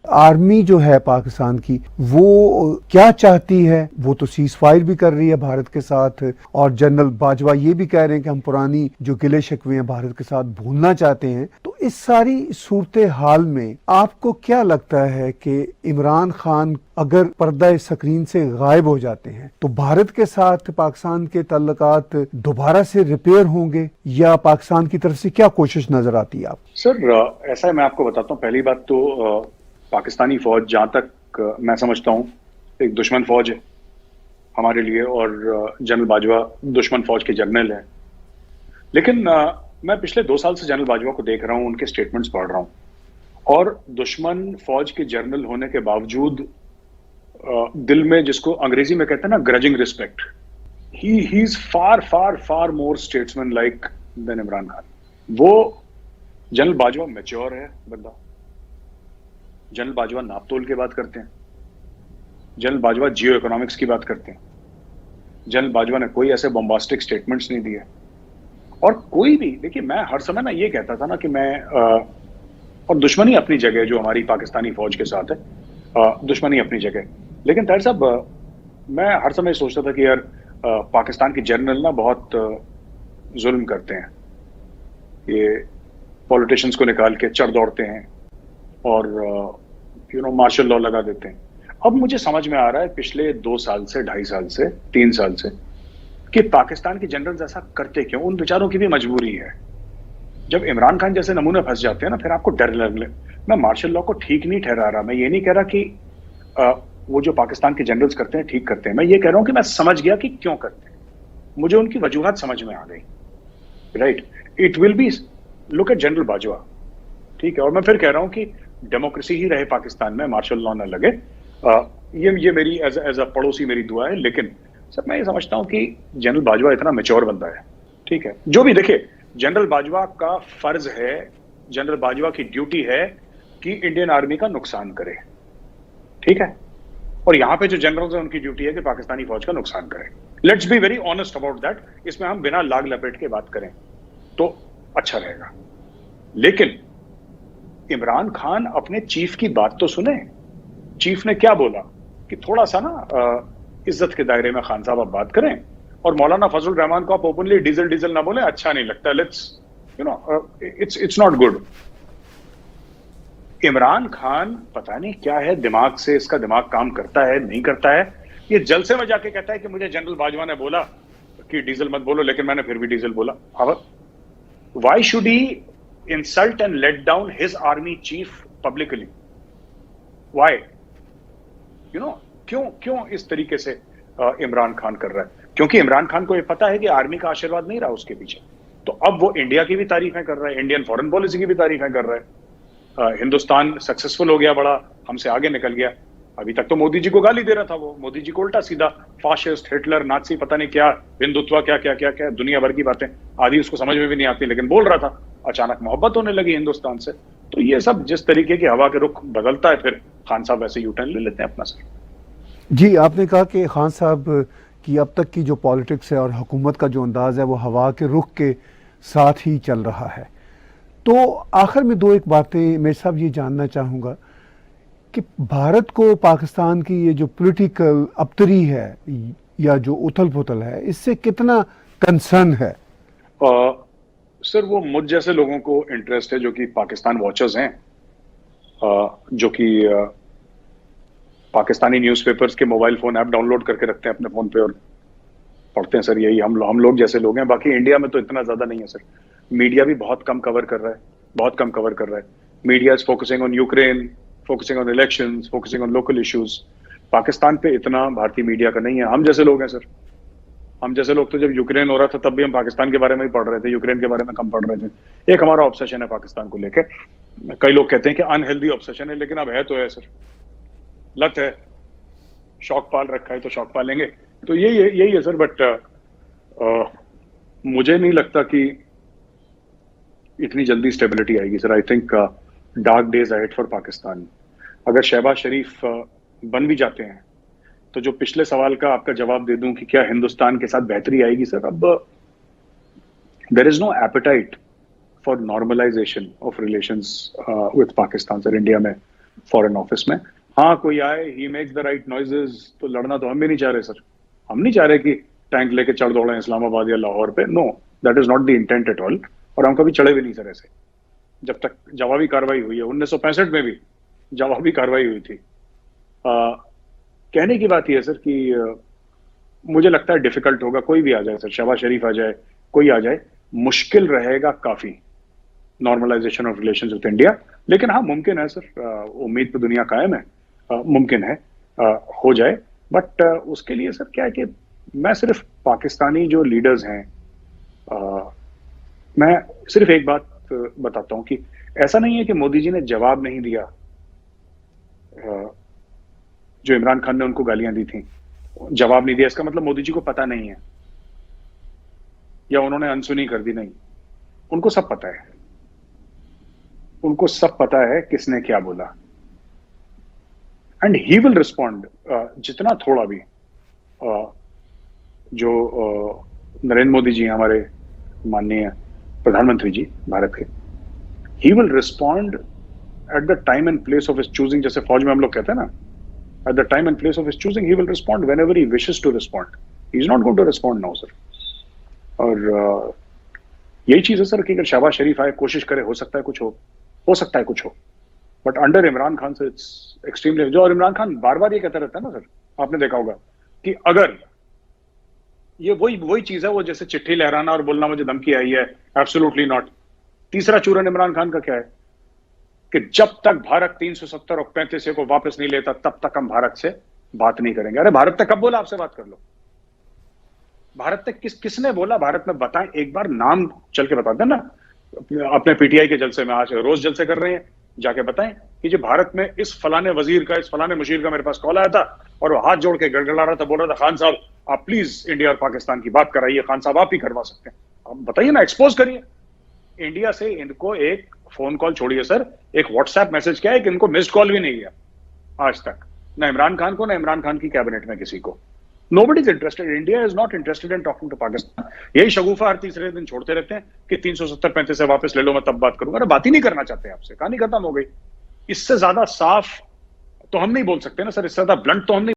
Army जो है पाकिस्तान की वो क्या चाहती है? वो तो सीज फायर भी कर रही है भारत के साथ, और जनरल बाजवा ये भी कह रहे हैं कि हम पुरानी जो गिले शिकवे हैं भारत के साथ भूलना चाहते हैं। तो इस सारी सूरत हाल में आपको क्या लगता है कि इमरान खान अगर पर्दा स्क्रीन से गायब हो जाते हैं तो भारत के साथ पाकिस्तान के ताल्लुकात दोबारा से रिपेयर होंगे, या पाकिस्तान की तरफ से क्या कोशिश नजर आती है आप? सर ऐसा है, मैं आपको बताता हूँ। पहली बात तो पाकिस्तानी फौज जहां तक मैं समझता हूँ एक दुश्मन फौज है हमारे लिए, और जनरल बाजवा दुश्मन फौज के जनरल है। लेकिन मैं पिछले 2 साल से जनरल बाजवा को देख रहा हूँ, उनके स्टेटमेंट्स पढ़ रहा हूँ, और दुश्मन फौज के जनरल होने के बावजूद दिल में, जिसको अंग्रेजी में कहते हैं ना, grudging respect, he is far far far more statesman like than Imran Khan. वो जनरल बाजवा मैच्योर है बंदा। जनरल बाजवा नापतोल की बात करते हैं, जनरल बाजवा जियो इकोनॉमिक्स की बात करते हैं, जनरल बाजवा ने कोई ऐसे बॉम्बास्टिक स्टेटमेंट्स नहीं दिए। और कोई भी, देखिए, मैं हर समय ना ये कहता था ना कि मैं और दुश्मनी अपनी जगह जो हमारी पाकिस्तानी फौज के साथ है, दुश्मनी अपनी जगह, लेकिन ताहिर साहब मैं हर समय सोचता था कि यार पाकिस्तान के जनरल ना बहुत जुल्म करते हैं, ये पॉलिटिशियंस को निकाल के चढ़ दौड़ते हैं और मार्शल लॉ लगा देते हैं। अब मुझे समझ में आ रहा है पिछले 2 साल से, 2.5 साल से, 3 साल से, कि पाकिस्तान के जनरल्स ऐसा करते क्यों। उन बेचारों की भी मजबूरी है। जब इमरान खान जैसे नमूने फंस जाते हैं ना, फिर आपको डर लगने। मैं मार्शल लॉ को ठीक नहीं ठहरा रहा, मैं ये नहीं कह रहा कि वो जो पाकिस्तान के जनरल्स करते हैं ठीक करते हैं। मैं ये कह रहा हूं कि मैं समझ गया कि क्यों करते हैं, मुझे उनकी वजूहत समझ में आ गई। Right, it will be, look at general Bajwa, ठीक है। और मैं फिर कह रहा हूं कि डेमोक्रेसी ही रहे पाकिस्तान में, मार्शल लॉ न लगे। ये मेरी एज अ पड़ोसी मेरी दुआ है। लेकिन सर मैं ये समझता हूं कि जनरल बाजवा इतना मैच्योर बंदा है, ठीक है। जो भी, देखिए, जनरल बाजवा का फर्ज है, जनरल बाजवा की ड्यूटी है कि इंडियन आर्मी का नुकसान करे, ठीक है। और यहां पे जो जनरल्स हैं उनकी ड्यूटी है कि पाकिस्तानी फौज का नुकसान करें। Let's be very honest about that. इसमें हम बिना लाग लपेट के बात करें तो अच्छा रहेगा। लेकिन इमरान खान अपने चीफ की बात तो सुने। चीफ ने क्या बोला कि थोड़ा सा ना इज्जत के दायरे में खान साहब आप बात करें, और मौलाना फजल रहमान को आप ओपनली डीजल डीजल ना बोले, अच्छा नहीं लगता। Let's it's not good. Imran Khan पता नहीं क्या है, दिमाग से इसका दिमाग काम करता है नहीं करता है। ये जलसे में जाके कहता है कि मुझे जनरल बाजवा ने बोला कि डीजल मत बोलो, लेकिन मैंने फिर भी डीजल बोला। अब why should he insult and let down his army chief publicly? Why? क्यों इस तरीके से इमरान खान कर रहा है? क्योंकि इमरान खान को यह पता है कि आर्मी का आशीर्वाद नहीं रहा उसके पीछे। तो अब वो इंडिया की भी तारीफें कर रहा है, इंडियन फॉरेन पॉलिसी की भी तारीफें कर रहा है। हिंदुस्तान सक्सेसफुल हो गया, बड़ा हमसे आगे निकल गया। अभी तक तो मोदी जी को गाली दे रहा था, वो मोदी जी को उल्टा सीधा फाशिस्ट, हिटलर, नाजी, पता नहीं क्या, हिंदुत्व, क्या क्या क्या क्या, दुनिया भर की बातें, आदि उसको समझ में भी नहीं आती, लेकिन बोल रहा था। अचानक मोहब्बत होने लगी हिंदुस्तान से। तो ये सब जिस तरीके की हवा के रुख बदलता है, फिर खान साहब वैसे यूटर्न ले लेते हैं अपना सर। जी, आपने कहा कि खान साहब की अब तक की जो पॉलिटिक्स है और हुकूमत का जो अंदाज है वो हवा के रुख के साथ ही चल रहा है। तो आखिर में 2-1 बातें मैं साहब ये जानना चाहूँगा कि भारत को पाकिस्तान की ये जो पॉलिटिकल अबतरी है या जो उथल पुथल है, इससे कितना कंसर्न है? सर वो मुझ जैसे लोगों को इंटरेस्ट है जो कि पाकिस्तान वॉचर्स हैं, जो कि पाकिस्तानी न्यूज़पेपर्स के मोबाइल फोन ऐप डाउनलोड करके रखते हैं अपने फोन पे और पढ़ते हैं सर। यही हम लोग जैसे लोग हैं। बाकी इंडिया में तो इतना ज्यादा नहीं है सर। मीडिया भी बहुत कम कवर कर रहा है, बहुत कम कवर कर रहा है। Media is focusing on Ukraine, focusing on elections, focusing on local issues. Pakistan पे इतना भारतीय मीडिया का नहीं है। हम जैसे लोग हैं सर, हम जैसे लोग तो जब यूक्रेन हो रहा था तब भी हम पाकिस्तान के बारे में ही पढ़ रहे थे, यूक्रेन के बारे में कम पढ़ रहे थे। एक हमारा ऑब्सेशन है पाकिस्तान को लेकर। कई लोग कहते हैं कि अनहेल्दी ऑब्सेशन है, लेकिन अब है तो है सर, लत है, शौक पाल रखा है तो शौक पालेंगे। तो यही है सर। बट मुझे नहीं लगता कि इतनी जल्दी स्टेबिलिटी आएगी sir. I think dark days ahead for Pakistan. अगर शहबाज शरीफ बन भी जाते हैं तो जो पिछले सवाल का आपका जवाब दे दूं कि क्या हिंदुस्तान के साथ बेहतरी आएगी सर, अब there is no appetite for normalisation of relations with Pakistan sir, India में। फॉरेन ऑफिस में। हाँ, कोई आए, he makes the right noises, तो लड़ना तो हम भी नहीं चाह रहे सर। हम नहीं चाह रहे कि टैंक लेके चढ़ दौड़े इस्लामाबाद या लाहौर पे। No, that is not the intent at all. और हम कभी चढ़े भी नहीं सर ऐसे। जब तक जवाबी कार्रवाई हुई है, 1965 में भी जवाबी कार्रवाई हुई थी। कहने की बात यह है सर कि मुझे लगता है डिफिकल्ट होगा, कोई भी आ जाए सर, शहबाज शरीफ आ जाए, कोई आ जाए, मुश्किल रहेगा काफी normalisation of relations with India. लेकिन हाँ, मुमकिन है सर, उम्मीद पे दुनिया कायम है, मुमकिन है हो जाए। बट उसके लिए सर क्या है कि मैं सिर्फ पाकिस्तानी जो लीडर्स हैं, मैं सिर्फ एक बात बताता हूं कि ऐसा नहीं है कि मोदी जी ने जवाब नहीं दिया जो इमरान खान ने उनको गालियां दी थी। जवाब नहीं दिया इसका मतलब मोदी जी को पता नहीं है या उन्होंने अनसुनी कर दी, नहीं। उनको सब पता है, उनको सब पता है किसने क्या बोला। एंड ही विल रिस्पॉन्ड, जितना थोड़ा भी जो नरेंद्र मोदी जी हमारे माननीय प्रधानमंत्री जी भारत के, he will respond at the time and place of his choosing. जैसे फौज में हम लोग कहते हैं ना, at the time and place of his choosing he will respond whenever he wishes to respond. He is not going to respond now sir. और यही चीज है सर कि अगर शहबाज शरीफ आए, कोशिश करे, हो सकता है कुछ हो सकता है कुछ हो। बट अंडर इमरान खान से इट्स एक्सट्रीमली जो। और इमरान खान बार बार ये कहता रहता है ना सर, आपने देखा होगा कि अगर ये वही चीज है, वो जैसे चिट्ठी लहराना और बोलना मुझे धमकी आई है, एब्सोल्युटली नॉट। तीसरा चूरन इमरान खान का क्या है कि जब तक भारत 370 और 35 को वापस नहीं लेता तब तक हम भारत से बात नहीं करेंगे। अरे भारत तक कब बोला आपसे बात कर लो? भारत तक किसने बोला? भारत में बताएं, एक बार नाम चल के बता देना। अपने पीटीआई के जलसे में आज रोज जलसे कर रहे हैं, जाके बताएं कि जो भारत में इस फलाने वजीर का, इस फलाने मुशीर का मेरे पास कॉल आया था और वो हाथ जोड़ के गड़गड़ा रहा था, बोल रहा था खान साहब आप प्लीज इंडिया और पाकिस्तान की बात कराइए, खान साहब आप ही करवा सकते हैं। आप बताइए ना, एक्सपोज करिए। इंडिया से इनको एक फोन कॉल छोड़िए सर, एक व्हाट्सएप मैसेज क्या है कि इनको मिस्ड कॉल भी नहीं किया आज तक, ना इमरान खान को, ना इमरान खान की कैबिनेट में किसी को। Nobody is interested. India is not interested in talking to Pakistan. यही शगुफा हर तीसरे दिन छोड़ते रहते हैं कि 370-35 से वापस ले लो, मैं तब बात करूंगा। अरे बात ही नहीं करना चाहते आपसे, कहानी खत्म हो गई। इससे ज्यादा साफ तो हम नहीं बोल सकते ना सर, इससे ज्यादा ब्लंट तो हम नहीं